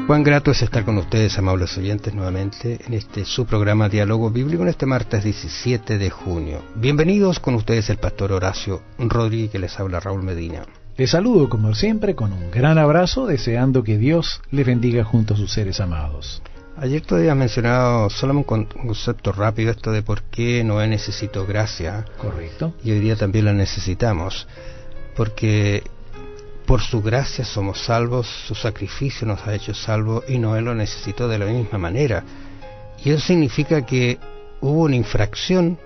Cuán grato es estar con ustedes, amables oyentes, nuevamente en este su programa Diálogo Bíblico en este martes 17 de junio. Bienvenidos, con ustedes el pastor Horacio Rodríguez, que les habla Raúl Medina. Les saludo como siempre con un gran abrazo, deseando que Dios les bendiga junto a sus seres amados. Ayer todavía has mencionado solamente un concepto rápido, esto de por qué Noé necesitó gracia. Correcto. Y hoy día también la necesitamos, porque por su gracia somos salvos, su sacrificio nos ha hecho salvos, y Noé lo necesitó de la misma manera. Y eso significa que hubo una infracción,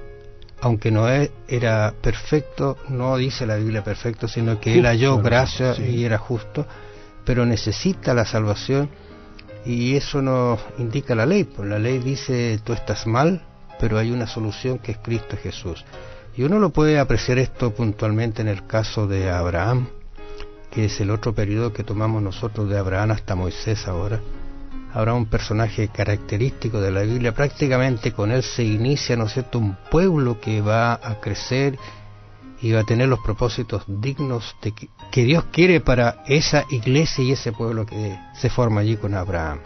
aunque Noé era perfecto, no dice la Biblia perfecto, sino que él halló gracia y era justo, pero necesita la salvación, y eso nos indica la ley. Pues la ley dice, tú estás mal, pero hay una solución que es Cristo Jesús. Y uno lo puede apreciar esto puntualmente en el caso de Abraham, que es el otro periodo que tomamos nosotros de Abraham hasta Moisés ahora. Abraham, un personaje característico de la Biblia, prácticamente con él se inicia, ¿no es cierto?, un pueblo que va a crecer y va a tener los propósitos dignos de que Dios quiere para esa iglesia y ese pueblo que se forma allí con Abraham.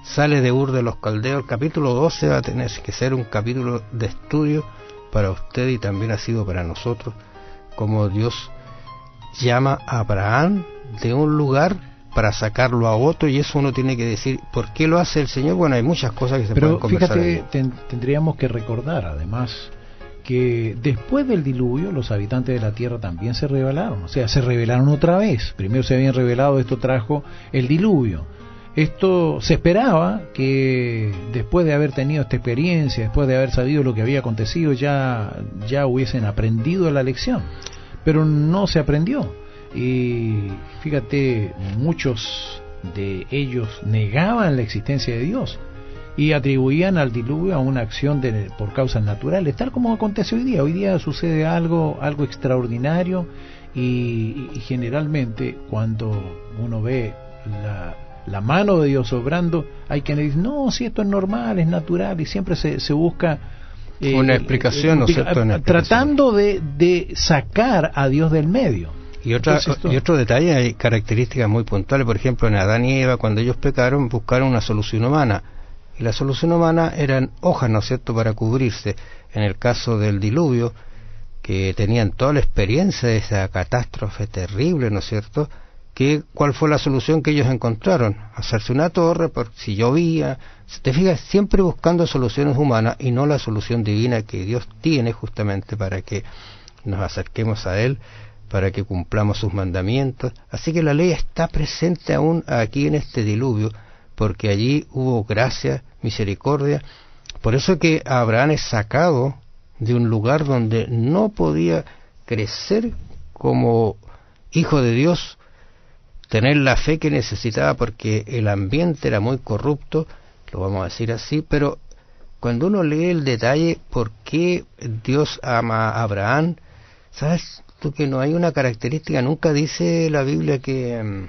Sale de Ur de los Caldeos. El capítulo 12 va a tener que ser un capítulo de estudio para usted y también ha sido para nosotros, como Dios llama a Abraham de un lugar para sacarlo a otro, y eso uno tiene que decir, ¿por qué lo hace el Señor? Bueno, hay muchas cosas que se pueden conversar. Pero fíjate, tendríamos que recordar además que después del diluvio los habitantes de la tierra también se rebelaron, o sea, se rebelaron otra vez. Primero se habían rebelado, esto trajo el diluvio. Esto se esperaba que después de haber tenido esta experiencia, después de haber sabido lo que había acontecido, ya hubiesen aprendido la lección, pero no se aprendió. Y fíjate, muchos de ellos negaban la existencia de Dios y atribuían al diluvio a una acción por causas naturales, tal como acontece hoy día. Hoy día sucede algo extraordinario, y generalmente cuando uno ve la mano de Dios obrando, hay quienes dicen, no, si esto es normal, es natural, y siempre se busca una explicación, ¿no es cierto? Tratando de sacar a Dios del medio. Y otro detalle, hay características muy puntuales. Por ejemplo, en Adán y Eva, cuando ellos pecaron, buscaron una solución humana, y la solución humana eran hojas, ¿no es cierto?, para cubrirse. En el caso del diluvio, que tenían toda la experiencia de esa catástrofe terrible, ¿no es cierto?, ¿cuál fue la solución que ellos encontraron? Hacerse una torre, por si llovía. Si te fijas, siempre buscando soluciones humanas y no la solución divina que Dios tiene justamente para que nos acerquemos a Él, para que cumplamos sus mandamientos. Así que la ley está presente aún aquí en este diluvio, porque allí hubo gracia, misericordia. Por eso que Abraham es sacado de un lugar donde no podía crecer como hijo de Dios, tener la fe que necesitaba, porque el ambiente era muy corrupto, lo vamos a decir así. Pero cuando uno lee el detalle, ¿por qué Dios ama a Abraham? ¿Sabes tú que no hay una característica? Nunca dice la Biblia que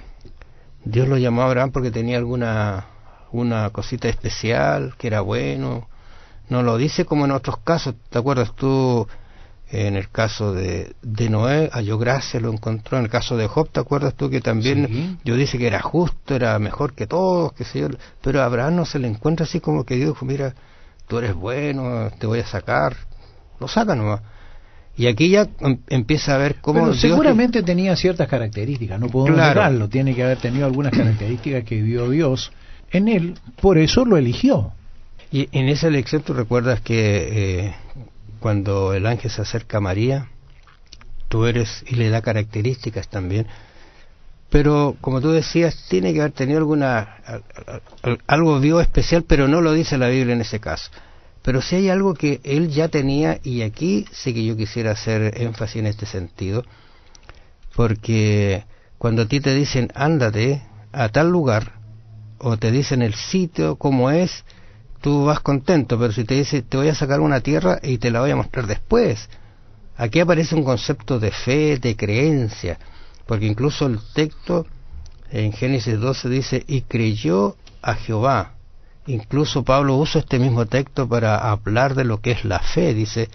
Dios lo llamó a Abraham porque tenía una cosita especial, que era bueno. No lo dice como en otros casos. ¿Te acuerdas tú? En el caso de Noé, halló gracia, lo encontró. En el caso de Job, ¿te acuerdas tú que también sí, Dios dice que era justo, era mejor que todos, qué sé yo? Pero a Abraham no se le encuentra así como que Dios dijo, mira, tú eres bueno, te voy a sacar. Lo saca nomás. Y aquí ya empieza a ver cómo Pero Dios seguramente tenía ciertas características, no podemos negarlo. Tiene que haber tenido algunas características que vio Dios en él, por eso lo eligió. Y en esa elección tú recuerdas que cuando el ángel se acerca a María, tú eres, y le da características también, pero como tú decías, tiene que haber tenido algo vio especial, pero no lo dice la Biblia en ese caso. Pero sí hay algo que él ya tenía, y aquí sí que yo quisiera hacer énfasis en este sentido, porque cuando a ti te dicen ándate a tal lugar, o te dicen el sitio como es, tú vas contento. Pero si te dice te voy a sacar una tierra y te la voy a mostrar después, aquí aparece un concepto de fe, de creencia, porque incluso el texto en Génesis 12 dice y creyó a Jehová. Incluso Pablo usa este mismo texto para hablar de lo que es la fe. Dice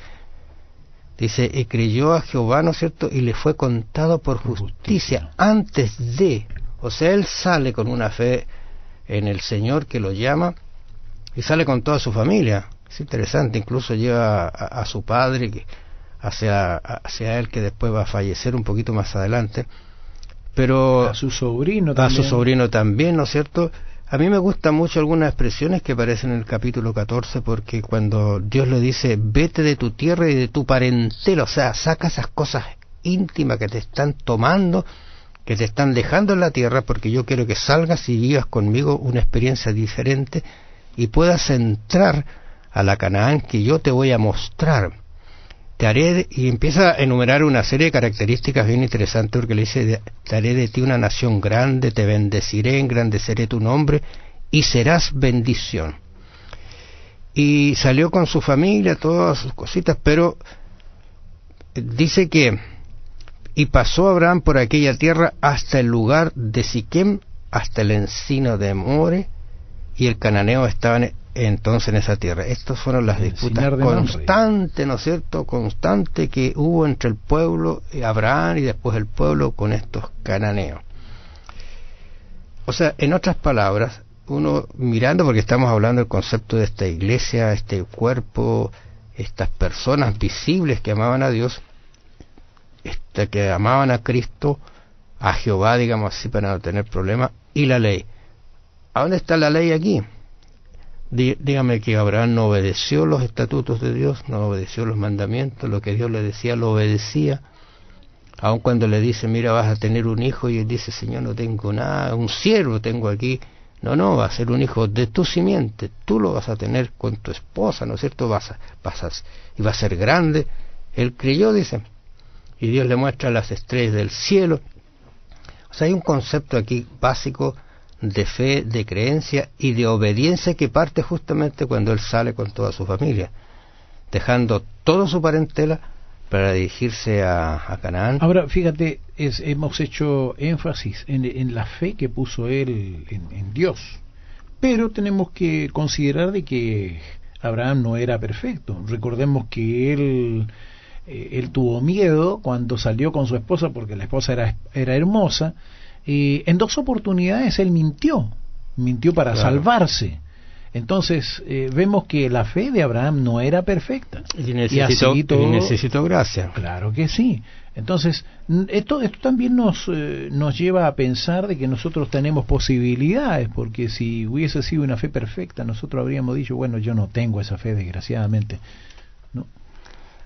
y creyó a Jehová, ¿no es cierto?, y le fue contado por justicia antes de. O sea, él sale con una fe en el Señor que lo llama, y sale con toda su familia. Es interesante, incluso lleva a su padre hacia él, que después va a fallecer un poquito más adelante, pero a su sobrino también, ¿no es cierto? A mí me gustan mucho algunas expresiones que aparecen en el capítulo 14, porque cuando Dios le dice, vete de tu tierra y de tu parentela, o sea, saca esas cosas íntimas que te están tomando, que te están dejando en la tierra, porque yo quiero que salgas y vivas conmigo una experiencia diferente y puedas entrar a la Canaán que yo te voy a mostrar. Te haré, y empieza a enumerar una serie de características bien interesantes, porque le dice, te haré de ti una nación grande, te bendeciré, engrandeceré tu nombre y serás bendición. Y salió con su familia, todas sus cositas, pero dice que, y pasó Abraham por aquella tierra hasta el lugar de Siquem, hasta el encino de More, y el cananeo estaban entonces en esa tierra. Estas fueron las disputas constantes, ¿no es cierto?, constante que hubo entre el pueblo, Abraham, y después el pueblo con estos cananeos. O sea, en otras palabras, uno mirando, porque estamos hablando del concepto de esta iglesia, este cuerpo, estas personas visibles que amaban a Dios, que amaban a Cristo, a Jehová, digamos así, para no tener problemas, y la ley. ¿A dónde está la ley aquí? Dígame que Abraham no obedeció los estatutos de Dios, no obedeció los mandamientos, lo que Dios le decía lo obedecía, aun cuando le dice, mira, vas a tener un hijo, y él dice, Señor, no tengo nada, un siervo tengo aquí. No, va a ser un hijo de tu simiente, tú lo vas a tener con tu esposa, ¿no es cierto? Y va a ser grande. Él creyó, dice, y Dios le muestra las estrellas del cielo. O sea, hay un concepto aquí básico de fe, de creencia y de obediencia que parte justamente cuando él sale con toda su familia, dejando toda su parentela para dirigirse a Canaán. Ahora, fíjate, hemos hecho énfasis en la fe que puso él en Dios, pero tenemos que considerar de que Abraham no era perfecto. Recordemos que él tuvo miedo cuando salió con su esposa, porque la esposa era hermosa. En 2 oportunidades él mintió para salvarse. Entonces vemos que la fe de Abraham no era perfecta y necesitó gracia. Claro que sí. Entonces esto también nos lleva a pensar de que nosotros tenemos posibilidades, porque si hubiese sido una fe perfecta, nosotros habríamos dicho, bueno, yo no tengo esa fe, desgraciadamente, ¿no?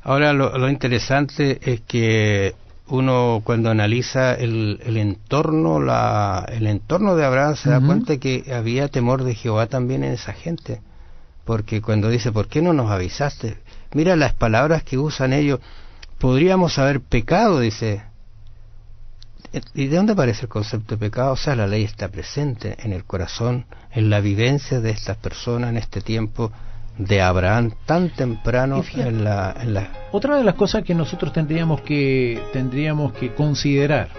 Ahora lo interesante es que uno, cuando analiza el entorno de Abraham, se da cuenta que había temor de Jehová también en esa gente, porque cuando dice, ¿por qué no nos avisaste? Mira las palabras que usan ellos, podríamos haber pecado, dice. ¿Y de dónde aparece el concepto de pecado? O sea, la ley está presente en el corazón, en la vivencia de estas personas en este tiempo de Abraham tan temprano. Fíjate, otra de las cosas que nosotros tendríamos que considerar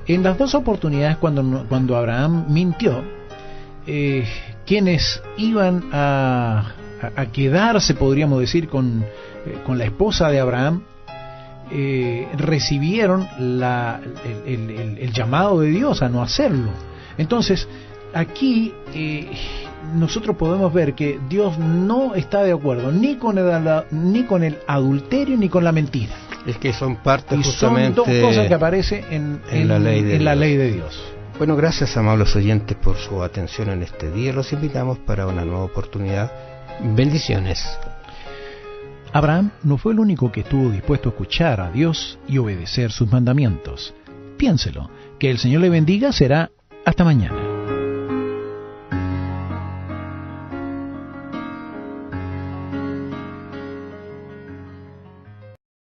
en las 2 oportunidades cuando Abraham mintió, quienes iban a quedarse, podríamos decir, con la esposa de Abraham, recibieron el llamado de Dios a no hacerlo. Entonces aquí nosotros podemos ver que Dios no está de acuerdo ni con el adulterio ni con la mentira. Es que son parte y justamente son 2 cosas que aparecen en la ley de Dios. Bueno, gracias, amables oyentes, por su atención en este día. Los invitamos para una nueva oportunidad. Bendiciones. Abraham no fue el único que estuvo dispuesto a escuchar a Dios y obedecer sus mandamientos. Piénselo. Que el Señor le bendiga. Será hasta mañana.